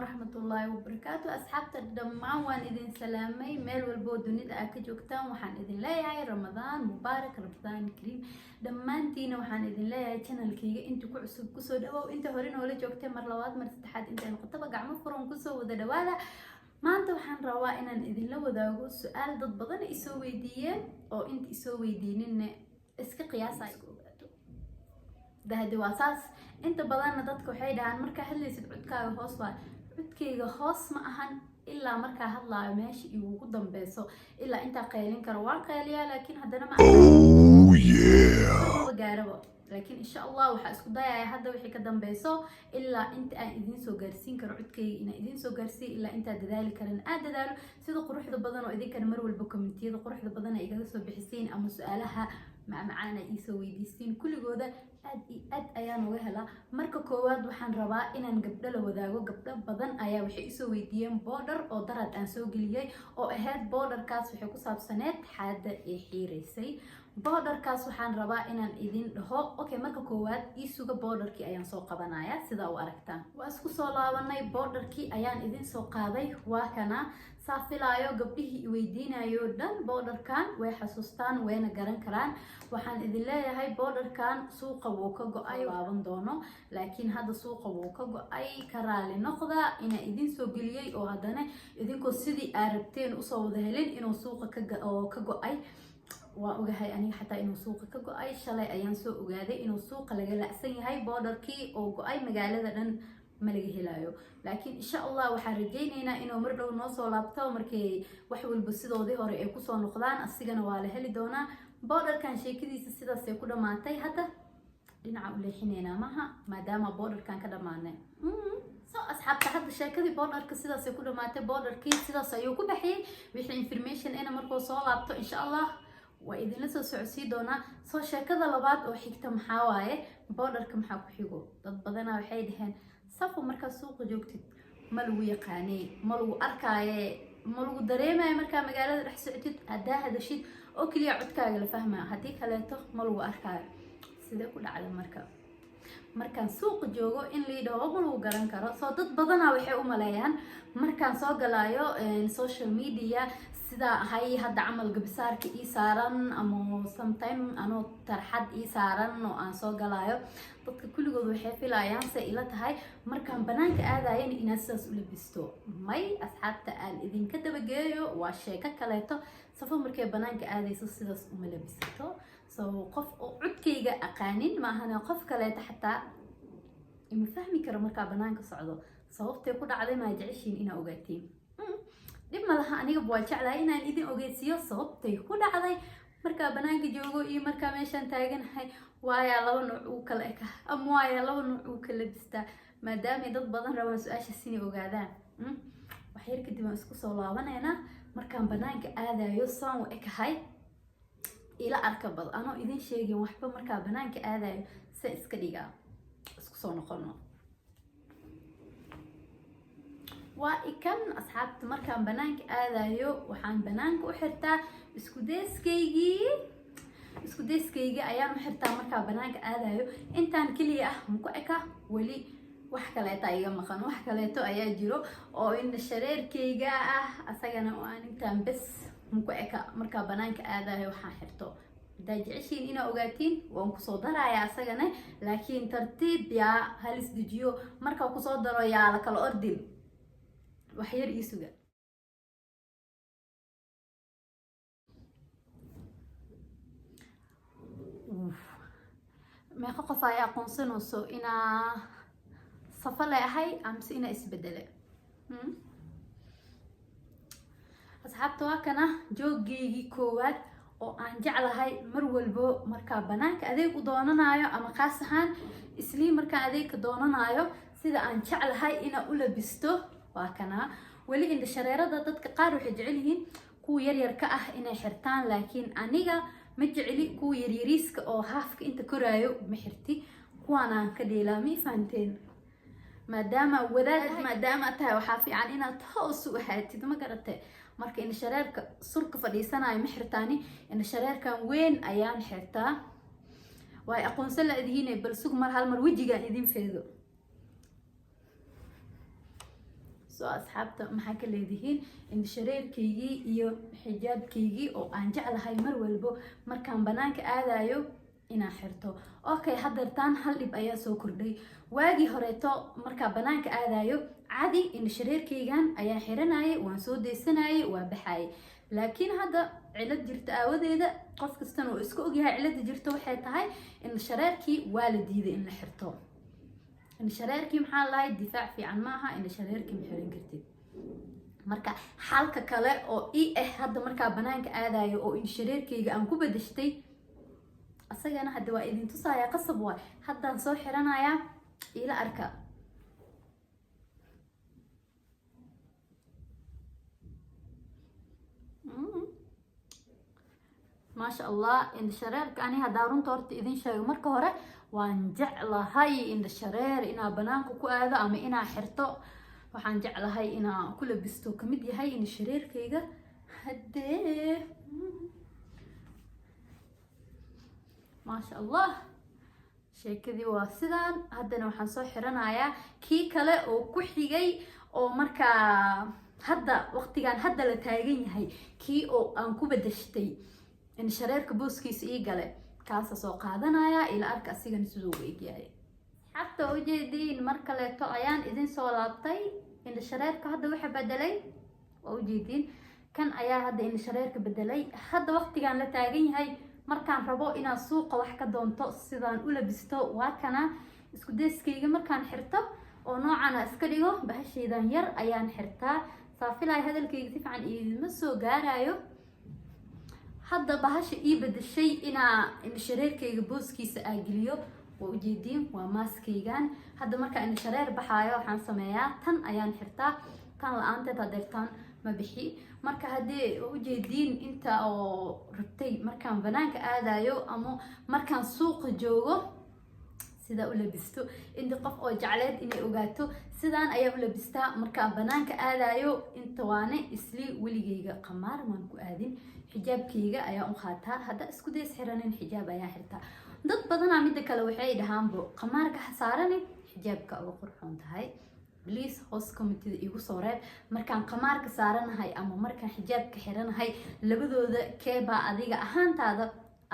ورحمة الله وبركاته. أصحابتا دمان وان إذن سلامي ميل والبو دونيدا أكا جوكتان وحان إذن لايهاي رمضان مبارك رمضان كريم دمانتينا وحان إذن لايهاي channel كيغا انتو كعسوب كسو دواو انتو هورين ولا جوكتان مرلوات مرتحاد انتو نقطبا قعمو فرون كسو ودا دوالا maanta waxaan rabaa inaan idinla wadaago su'aal dad badan isoo weydiiyeen oo inta isoo weydiinina iska qiyaasay ogaato dahdi waasaas inta badanna dadku waxay dhahaan marka hadlaysid codkaaga hoos waa codkayga hoos ma ahan ilaa marka hadlaayo meesha ugu dambeeyso ilaa inta qaylin karo waan qayliyaa laakiin haddana ma gaarabo laakiin insha Allah waxa isku dayayaa hadda wixii ka dambeeyso ilaa inta aan idin soo gaarsiin karo codkayga ina idin soo gaarsiin ilaa inta dadaali karan aad dadaalo sida quruxda badan oo idin kan mar walba commentiyada quruxda badan ay iga soo bixiseen ama su'aalaha macaan ay soo weydiisteen kuligooda aad ayaan uga helaa marka koowaad waxaan rabaa inaan gabdho la wadaago gabdho badan ayaa waxay isoo weydiiyeen border oo darad aan soo galiyay oo ahayd borderkaas waxay ku saabsaneed xaada ee xiireysay borderkaas waxaan rabaa inaan idin dhaho okay marka koowaad isuga borderkii ayaan soo qabanayaa sida u aragtaan waa isku soo laabanay borderkii ayaan idin soo qaaday waa kana saafilaayo gabdhihii weydiinayo dhan borderkan way xasuustaan wayna garan karaan waxaan idin leeyahay borderkan suuqa wuu ka go'ay laaban doono laakiin hadda suuqa wuu ka go'ay ka raali noqda ina idin soo geliyay oo haddana idinkoo sidii aad rabteen usoo wada helin inuu suuqa ka go'ay waa ogahay aniga xataa inuu suuqa ka go'ay shalay ayaan soo ogaaday inuu suuqa laga lacsan yahay borderkii oo go'ay magaalada dhan ma laga helayo laakiin insha Allah waxaan rajaynaynaa inuu mar dhow noo soo laabto markay wax walba sidoodii hore ay ku soo noqdaan asigana waa la heli doonaa borderkan sheekadiisa sidaas ay ku dhamaatay hadda dhinaca u leexinaynaa maha maadaama borderkan ka dhamaanay asxaabta hadda sheekadii borderka sidaas ay ku dhamaatay borderkii sidaas ayuu ku baxay wixii information ina markuu soo laabto insha Allah waa idinla soo socodsiin doonaa soo sheekada labaad oo xigta maxaa waaye borderka maxaa ku xigo dad badan waxay dhaheen safo marka suuqa joogtid ma lagu yaqaanay ma lagu arkaaye ma lagu dareemayo marka magaalada dhex socotid hadaa hadashid oo kaliya codkaaga la fahmaa hadii kaleeto ma lagu arkaayo sidee ku dhacday markaan suuqa joogo in la yidhaahdo ma lagu garan karo soo dad badan waxay u maleeyaan markaan soo galaayo social media sida hay hadda camal gabsaarka ii saaran ama sometime anoo tarxad ii saaran oo aan soo galaayo dadka kuligood waxay filayaan say ila tahay markaan banaanka aadayo inaad sidaas u labisto may asxaabta aan idinka dabageeyo waa sheeko kaleeto safo markay banaanka aadayso sidaas uma labisato soo qof oo codkayga aqaanin maahana qof kaleeto xataa ima fahmi karo markaa banaanka socdo sababtay ku dhacday ma jeceshiin inaa ogaatiin dib malaha aniga waa jeclahay inaan idin ogeysiiyo sababtay ku dhacday markaa banaanka joogo iyo markaa meeshaan taaganahay waayaa laba nooc uu kala eka ama waayaa laba nooc uu kala bistaa maadaama dad badan rabaan su'aashaas inay ogaadaan wax yar kadib aan isku soo laabanaynaa markaan banaanka aadayo saan u ekahay ila arka bad anoo idin sheegin waxba markaa banaanka aadayo se iska dhigaa isku soo noqono waa ikan asxaabta markaan banaanka aadayo waxaan banaanka u xirtaa isku deeskayga ayaan u xirtaa markaan banaanka aadayo intaan kaliya ah muku eka wali wax kaleeto iga maqan wax kaleeto ayaa jiro oo in shareerkayga ah asagana aan intaan bas muku eka markaan banaanka aadayo waxaan xirto hadaa jeceshiin inaa ogaatiin waan kusoo darayaa asagana laakiin tartiib yaa halis dejiyo markaa kusoo daro yaa la kala ordin waxyar ii suga meeqa qof ayaa aqoonsanayso inaa safo leeyahay amse inaa isbedele asxaabta waa kana jooggeygii koowaad oo aan jeclahay mar walbo markaa banaanka adeeg u doonanayo ama qaas ahaan islii markaan adeegka doonanayo sida aan jeclahay inaa u labisto waa kana wali inda shareerada dadka qaar waxay jecel yihiin kuwa yaryar ka ah inay xirtaan laakiin aniga ma jeceli kuwa yaryariiska oo haafka inta koraayo ma xirti kuwaan aan ka dheelaa ma fahanteen maadaama wadaad maadaama tahay waxaa fiican inaad hoos u ahaatid ma garatay marka in shareerka surka fadhiisanayo ma xirtaani in shareerkan weyn ayaan xirtaa way aqoonsan la idin bal sug mar hal mar wajiga idin feedo soo asxaabta maxaa ka leedihiin in shareerkaygii iyo xijaabkaygii oo aan jeclahay mar walbo markaan banaanka aadayo inaan xirto. Okay, haddeertaan hal dhib ayaa soo kordhay. waagii horeeto markaa banaanka aadayo caadi in shareerkaygan ayaan xiranayay, waan soo deysanayay, waa baxayay. laakiin hadda cilad jirta aawadeeda qof kastana oo iska ogyahay cilada jirta waxay tahay in shareerkii waa la diiday in la xirto. in shareerkii maxaa lahayd difaac fiican maaha, in shareerkii ma xiran kartid. marka xalka kale oo hadda markaa banaanka aadayo oo in shareerkayga aan ku bedeshtay asagana hadda waa idin tusaaya, qasab waay. haddaan soo xiranayaa ila arka. maasha allah in shareerka ani hadaa runta horta idin sheego marka hore waan jeclahay in shareer inaa banaanka ku aado ama inaa xirto. waxaan jeclahay inaa ku labisto kamid yahay in shareerkayga hadee maasha allah sheekadii waa sidaan. haddana waxaan soo xiranayaa kii kale oo ku xigay oo markaa hadda waqtigan hadda la taagan yahay kii oo aan ku bedeshtay in shareerka booskiisa ii gale kaasa soo qaadanaya ila arka asigana sidoo u egyahay. xataa ujeediin mar kaleeto ayaan idin soo laabtay in shareerka hadda waxa bedelay. waa ujeediin kan ayaa hadda in shareerka bedelay. hadda waqtigan la taagan yahay markaan rabo inaan suuqa wax ka doonto sidaan u labisto waa kana isku deyskayga markaan xirto oo noocana iska dhigo bahashaydan yar ayaan xirtaa. saafilay hadalkayga si fiican iidima soo gaarayo. hadda bahasha ii bedeshay inaa in shareerkayga booskiisa aa geliyo. waa ujeediin waa maaskaygan. hadda markaa in shareer baxaayo waxaan sameeyaa tan ayaan xirtaa. tan la-aanteed hadeertaan ma bixi. marka haddii ujeediin inta oo rabtay markaan banaanka aadayo ama markaan suuqa joogo sida u labisto. inta qof oo jecleed inay ogaato sidaan ayaa u labistaa markaan banaanka aadayo. inta waane isli weligayga qamaar maan ku aadin. xijaabkayga ayaa u qaataa. hadda isku days xiranin xijaab ayaa xirtaa. dad badanaa midda kale waxay dhahaanbo qamaarka saaranin xijaabka uga qurxoon tahay. please hoos commentida igu soo reeb markaan qamaarka saaranahay ama markaan xijaabka xiranahay labadooda keebaa adiga ahaantaada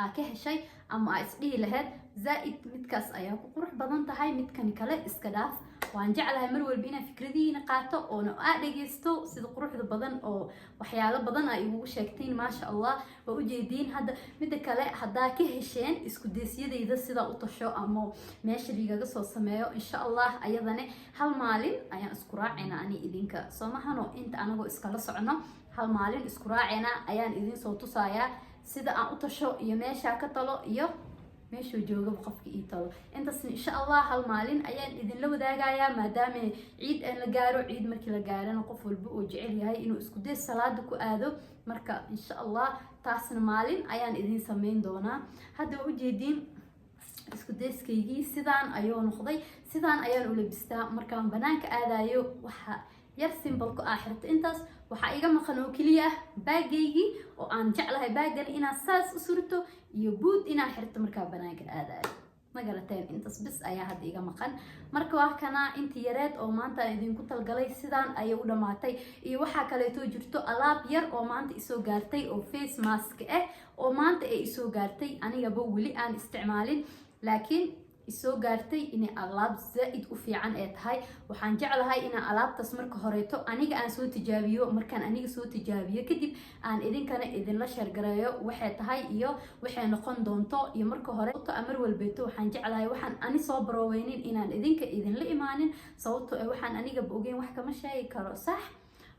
aa ka heshay ama aa isdhihi lahayd zaaid midkaas ayaa ku qurux badan tahay midkan kale iska dhaaf. waan jeclahay mar walba inaan fikradihiina qaato oona aa dhageysto sida quruxda badan oo waxyaalo badan ay igu sheegteen. maasha allah waa ujeediin. hadda midda kale haddaa ka hesheen isku deysyadayda sidaa u tasho ama meesha ligaga soo sameeyo insha allah ayadane hal maalin ayaan isku raacayna ani idinka soomahano inta anagoo iskala socno hal maalin isku raacayna ayaan idin soo tusayaa sida aan u tasho iyo meesha ka talo iyo meesha joogaba qofka ii talo. intaasna insha allah hal maalin ayaan idinla wadaagayaa maadaama ciid aan la gaaro. ciid markii la gaarana qof walba oo jecel yahay inuu isku day salaada ku aado. marka insha allah taasna maalin ayaan idin sameyn doonaa. hadda waa ujeediin isku dayskaygii sidaan ayuu noqday. sidaan ayaan u labistaa markaan banaanka aadayo. waxa yar simbalku aa xirta intaas waxaa iga maqan oo keliya baagaygii oo aan jeclahay baagan inaan saas u surto iyo buud inaan xirto markaa banaanka aadayo. ma garateen intaas bis ayaa hadda iga maqan. marka waa kana intii yareed oo maanta aan idinku talgalay sidaan ayay u dhamaatay. iyo waxaa kaleeto jirto alaab yar oo maanta isoo gaartay oo face mask ah oo maanta ay isoo gaartay anigaba weli aan isticmaalin laakiin isoo gaartay inay alaab zaaid u fiican ee tahay. waxaan jeclahay inaan alaabtaas marka horeeto aniga aan soo tijaabiyo. markaan aniga soo tijaabiyo kadib aan idinkana idinla sheergareeyo waxay tahay iyo waxay noqon doonto. iyo marka hore mar walbeeto waxaan jeclahay waxaan ani soo baroweynin inaan idinka idinla imaanin sababtoo waxaan anigaba ogeyn wax kama sheegi karo sax.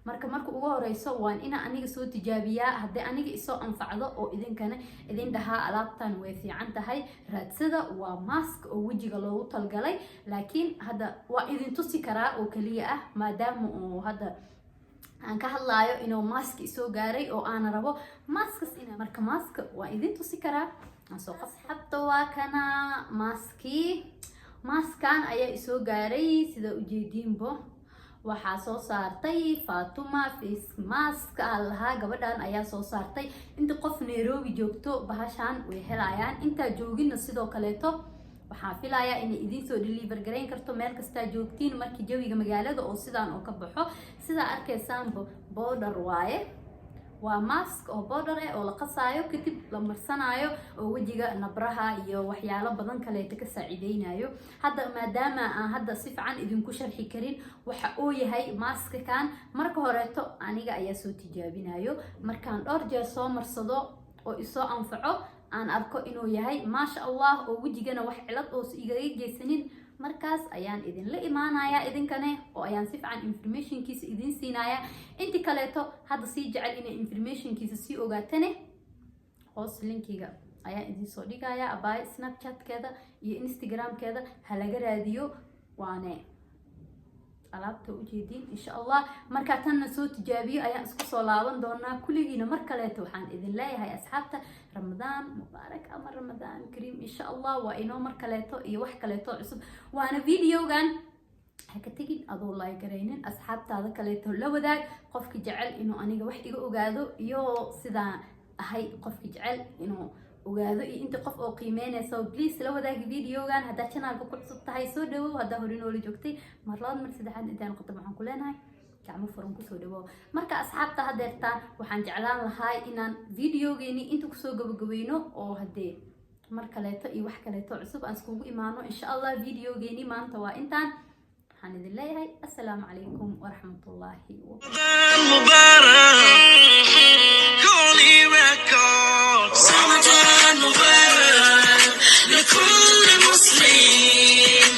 marka ugu horeyso waan inaan aniga soo tijaabiyaa haddii aniga isoo anfacdo oo idinkana idin dhahaa alaabtan way fiican tahay raadsada. waa mask oo wejiga loogu talgalay laakiin hadda waa idin tusi karaa oo kaliya ah maadaama oo hadda aan ka hadlaayo inuu mask isoo gaaray oo aan rabo maskas ina marka mask waa idin tusi karaa. soo qasxabta waa kana maskan ayaa isoo gaaray sida ujeediinbo. waxaa soo saartay Fatuma face mask lahaa gabadhan ayaa soo saartay. inta qof Nairobi joogto bahashan way helayaan. inta joogina sidoo kaleeto waxaan filayaa inay idin soo deliver gareyn karto meel kasta joogtiin markii jawiga magaalada oo sidaan oo ka baxo sida arkaysaan border waaye waa mask oo border ah oo la qasaayo kadib la marsanayo oo wajiga nabraha iyo waxyaalo badan kale ka saacideynayo hadda maadaama aan hadda si fiican idinku sharxi karin waxa uu yahay mask kan marka horeeto aniga ayaa soo tijaabinayo markaan dhowr jeer soo marsado oo isoo anfaco aan arko inuu yahay maasha Allah oo wajigana wax cilad oo igaga geysanin markaas ayaan idin la imaanaya idinkane oo ayaan si fiican informationkiisa idin siinaya inta kaleeto hadda si jecel inay informationkiisa si ogaatane hoos linkiga ayaan idin soo dhigaya abay snapchat-keeda iyo instagram-keeda halaga raadiyo waane alaabta u jeedin insha Allah marka tan soo tijaabiyo ayaan isku soo laaban doonaa kuligiina mar kaleeto waxaan idin leeyahay asxaabta Ramadan mubaarak ama Ramadan kareem insha Allah waa inoo mar kaleeto iyo wax kaleeto cusub waana videogan haka tagin adoo like gareynin asxaabtaada kaleeto la wadaag qofki jecel inuu aniga wax iga ogaado iyo sida ahay qofki jecel inuu ogaado iyo inta qof oo qiimeynayso please la wadaag videogan hadda channelka ku cusub tahay soo dhawow hadda hore inoo la joogtay mar labaad mar saddexaad intaan qodobka waxaan ku leenahay gacmo furan ku soo dhawow marka asxaabta hadeerta waxaan jeclaan lahaa inaan videogeeni inta ku soo gabagabeyno oo hadee mar kaleeto iyo wax kaleeto cusub aan iskugu imaano insha Allah videogeeni maanta waa intaan waxaan idin leeyahay assalaamu calaykum waraxmatullaahi رمضان مبارك لكل مسلم